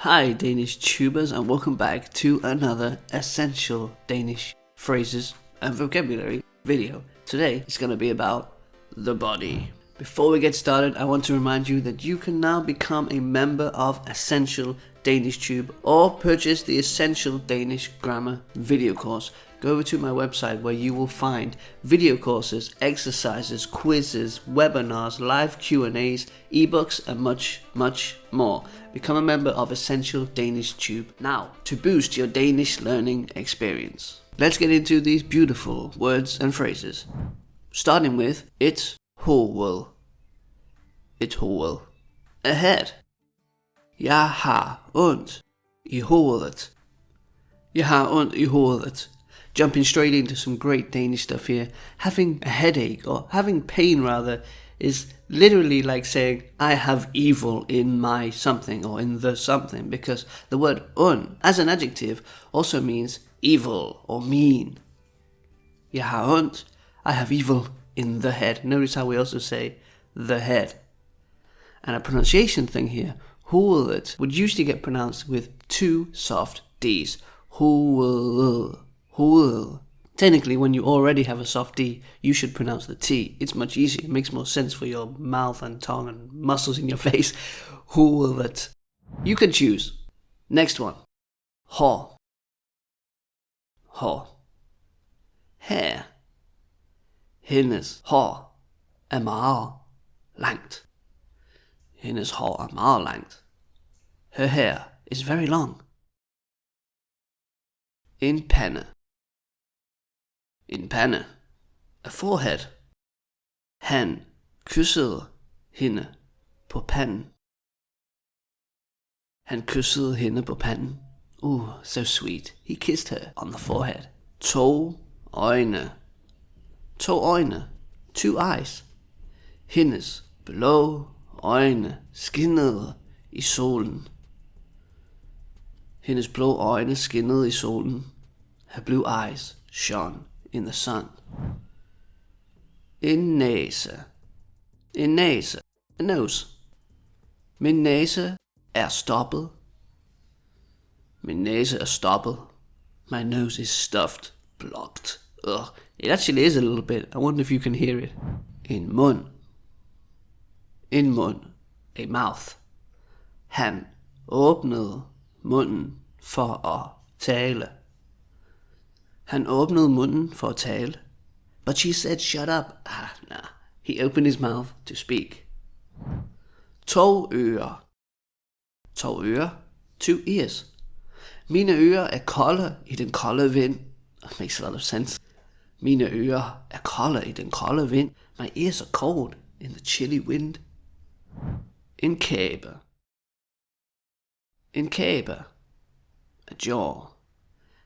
Hi Danish tubers, and welcome back to another essential Danish phrases and vocabulary video. Today it's going to be about the body. Before we get started, I want to remind you that you can now become a member of Essential DanishTube or purchase the Essential Danish Grammar video course. Go over to my website where you will find video courses, exercises, quizzes, webinars, live Q&As, ebooks and much, much more. Become a member of Essential DanishTube now to boost your Danish learning experience. Let's get into these beautiful words and phrases. Starting with et hoved. Et hoved. Ahead. Jeg har ondt i hovedet. Jeg har ondt i hovedet. Jumping straight into some great Danish stuff here. Having a headache, or having pain rather, is literally like saying I have evil in my something or in the something, because the word as an adjective also means evil or mean. Jeg har ondt, I have evil in the head. Notice how we also say the head. And a pronunciation thing here, hovedet would usually get pronounced with two soft D's. Hoved. Technically, when you already have a soft D, you should pronounce the T. It's much easier. It makes more sense for your mouth and tongue and muscles in your face. Hovedet. You can choose. Next one. Hår. Hår. Hair. Hendes hår er meget langt. Hendes hår er meget langt. Her hair is very long. En pande. En pande. A forehead. Han kyssede hende på panden. Han kyssede hende på panden. So sweet. He kissed her on the forehead. To øjne. To øjne. Two eyes. Hendes blå øjne skinnede i solen. Hendes blå øjne skinnede i solen. Her blue eyes shone in the sun. En næse. En næse. A nose. Min næse er stoppet. Min næse er stoppet. My nose is stuffed. Blocked. Ugh. It actually is a little bit. I wonder if you can hear it. En mund. En mund. A mouth. Han åbnede munden for at tale. Han åbnede munden for at tale. But she said shut up. Nah. He opened his mouth to speak. To ører. To ører. Two ears. Mine ører er kolde i den kolde vind. That makes a lot of sense. Mine ører er kolde i den kolde vind. My ears are cold in the chilly wind. En kæbe. En kæbe. A jaw.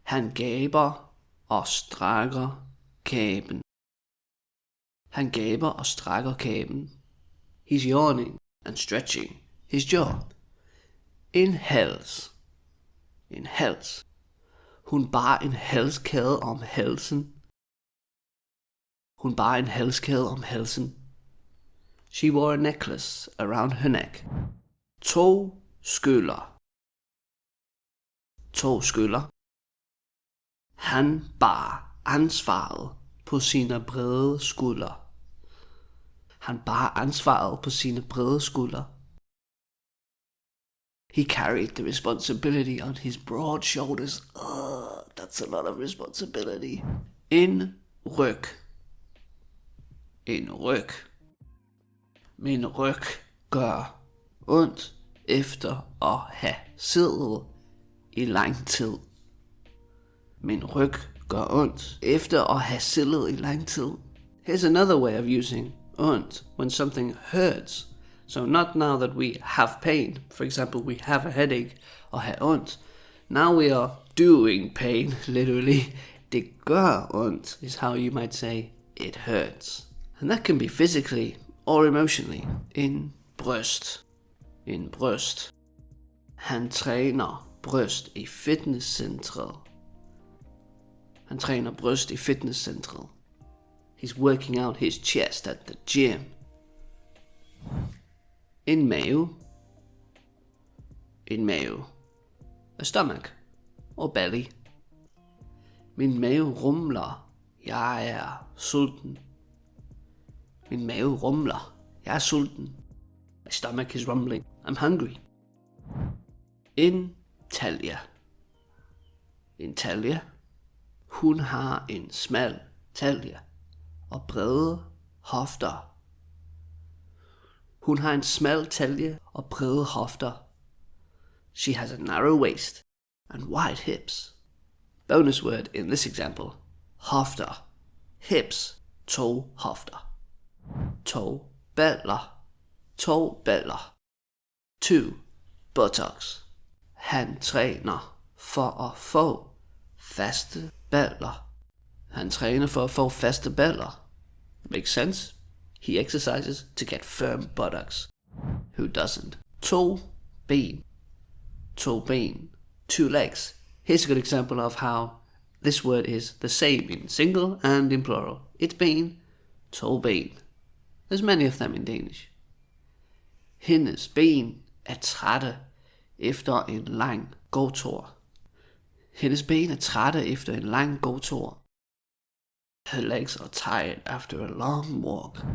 Han gaber og strækker kæben. Han gaber og strækker kæben. He's yawning and stretching his jaw. En hals. En hals. Hun bar en halskæde om halsen. Hun bar en halskæde om halsen. She wore a necklace around her neck. To skulder. To skulder. Han bar ansvaret på sine brede skuldre. Han bar ansvaret på sine brede skuldre. He carried the responsibility on his broad shoulders. That's a lot of responsibility. En ryg. En ryg. Min ryg gør ondt efter at have siddet i lang tid. Min ryg gør ondt efter at have siddet i lang tid. Here's another way of using ondt when something hurts. So not now that we have pain. For example, we have a headache or have ondt. Now we are doing pain, literally. Det gør ondt is how you might say it hurts. And that can be physically or emotionally. En bryst. En bryst. Han træner bryst i fitnesscentret. Han træner bryst i fitnesscentret. He's working out his chest at the gym. En mave. En mave. a stomach or belly. Min mave rumler, jeg er sulten. Min mave rumler, jeg er sulten. My stomach is rumbling, I'm hungry. En talje. En talje. Hun har en smal talje og brede hofter. Hun har en smal talje og brede hofter. She has a narrow waist and wide hips. Bonus word in this example. Hofter. Hips. To hofter. To baller. To baller. 2. Buttocks. Han træner for at få faste baller. Han træner for at få faste baller. Makes sense? He exercises to get firm buttocks. Who doesn't? 2 ben. 2 ben. 2 legs. Here's a good example of how this word is the same in single and in plural. It's ben. 2 ben. There's many of them in Danish. Hendes ben er trætte efter en lang gåtur. Hendes ben er trætte efter en lang gåtur. Her legs are tired after a long walk.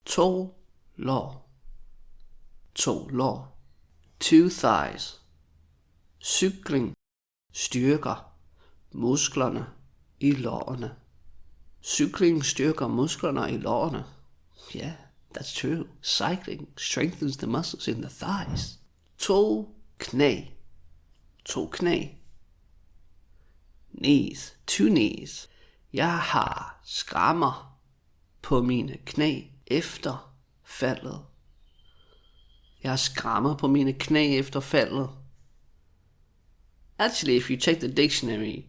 2 lår. 2 lår. 2 thighs. Cykling styrker musklerne i lårene. Cykling styrker musklerne i lårene. Yeah, that's true. Cycling strengthens the muscles in the thighs. 2 knæ. 2 knæ. Knees. 2 knees. Jeg har skrammer på mine knæ efter faldet. Jeg har skrammer på mine knæ efter faldet. Actually, if you check the dictionary,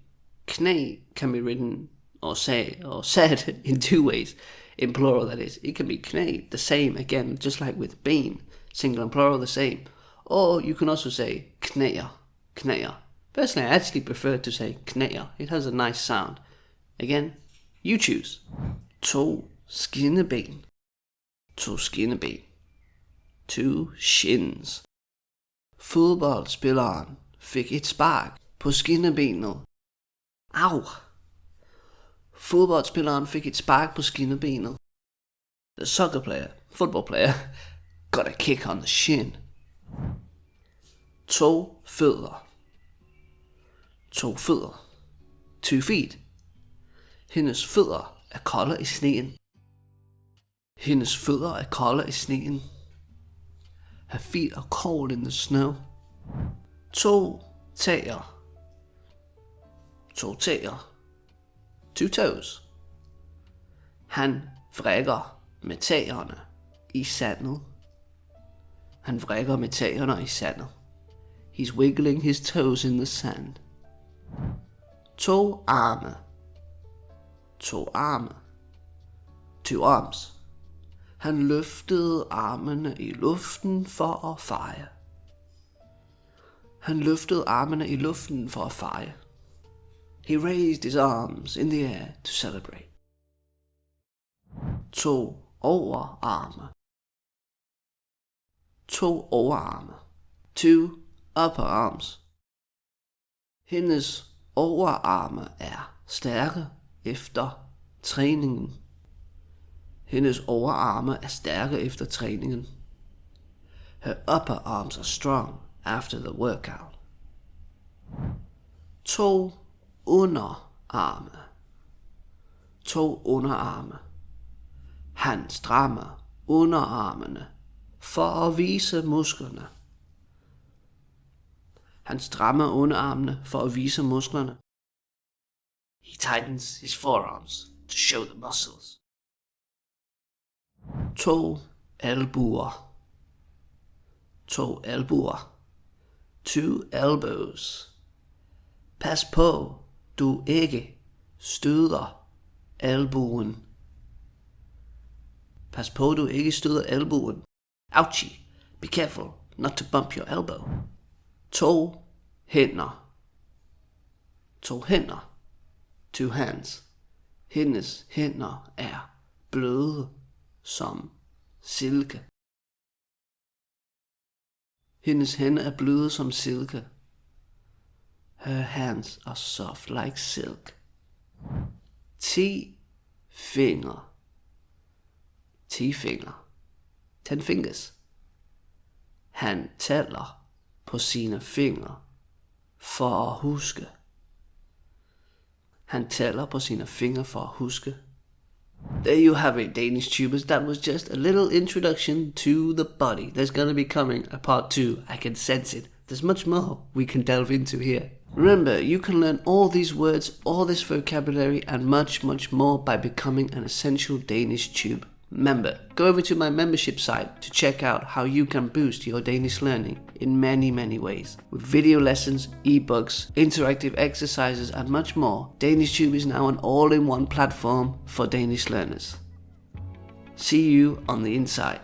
knæ can be written or said in 2 ways. In plural, that is. It can be knæ, the same again, just like with ben. Single and plural, the same. Or you can also say knæer. Knæer. Personally, I actually prefer to say knæer. It has a nice sound. Again, you choose. 2 skinneben. 2 skinneben. 2 shins. Fodboldspilleren fik et spark på skinnebenet. Au! Fodboldspilleren fik et spark på skinnebenet. The football player, got a kick on the shin. 2 fødder. 2 fødder. 2 feet. Hendes fødder er kolde i sneen. Hendes fødder er kolde i sneen. Her feet are cold in the snow. 2 tæer. 2 tæer. 2 toes. Han vrikker med tæerne i sandet. Han vrikker med tæerne i sandet. He's wiggling his toes in the sand. 2 arme. 2 arme. 2 arms. Han løftede armene i luften for at feje. Han løftede armene i luften for at feje. He raised his arms in the air to celebrate. 2 overarme. 2 overarme. 2 upper arms. Hendes overarme er stærke efter træningen. Hendes overarme er stærke efter træningen. Her upper arms are strong after the workout. 2 underarme. 2 underarme. Han strammer underarmene for at vise musklerne. Han strammer underarmene for at vise musklerne. He tightens his forearms to show the muscles. 2 albuer. 2 albuer. 2 elbows. Pas på, du ikke støder albuen. Pas på, du ikke støder albuen. Ouchie. Be careful not to bump your elbow. 2 hænder. 2 hænder. 2 hands. Hendes hænder er bløde som silke. Hendes hænder er bløde som silke. Her hands are soft like silk. 10 fingre. 10 fingre. 10 fingers. Han tæller på sine fingre for at huske. Han tæller på sine fingre for at huske. There you have it, Danish tubers. That was just a little introduction to the body. There's gonna be coming a part 2. I can sense it. There's much more we can delve into here. Remember, you can learn all these words, all this vocabulary, and much, much more by becoming an essential Danish tube member. Go over to my membership site to check out how you can boost your Danish learning in many, many ways. With video lessons, ebooks, interactive exercises, and much more, DanishTube is now an all-in-one platform for Danish learners. See you on the inside.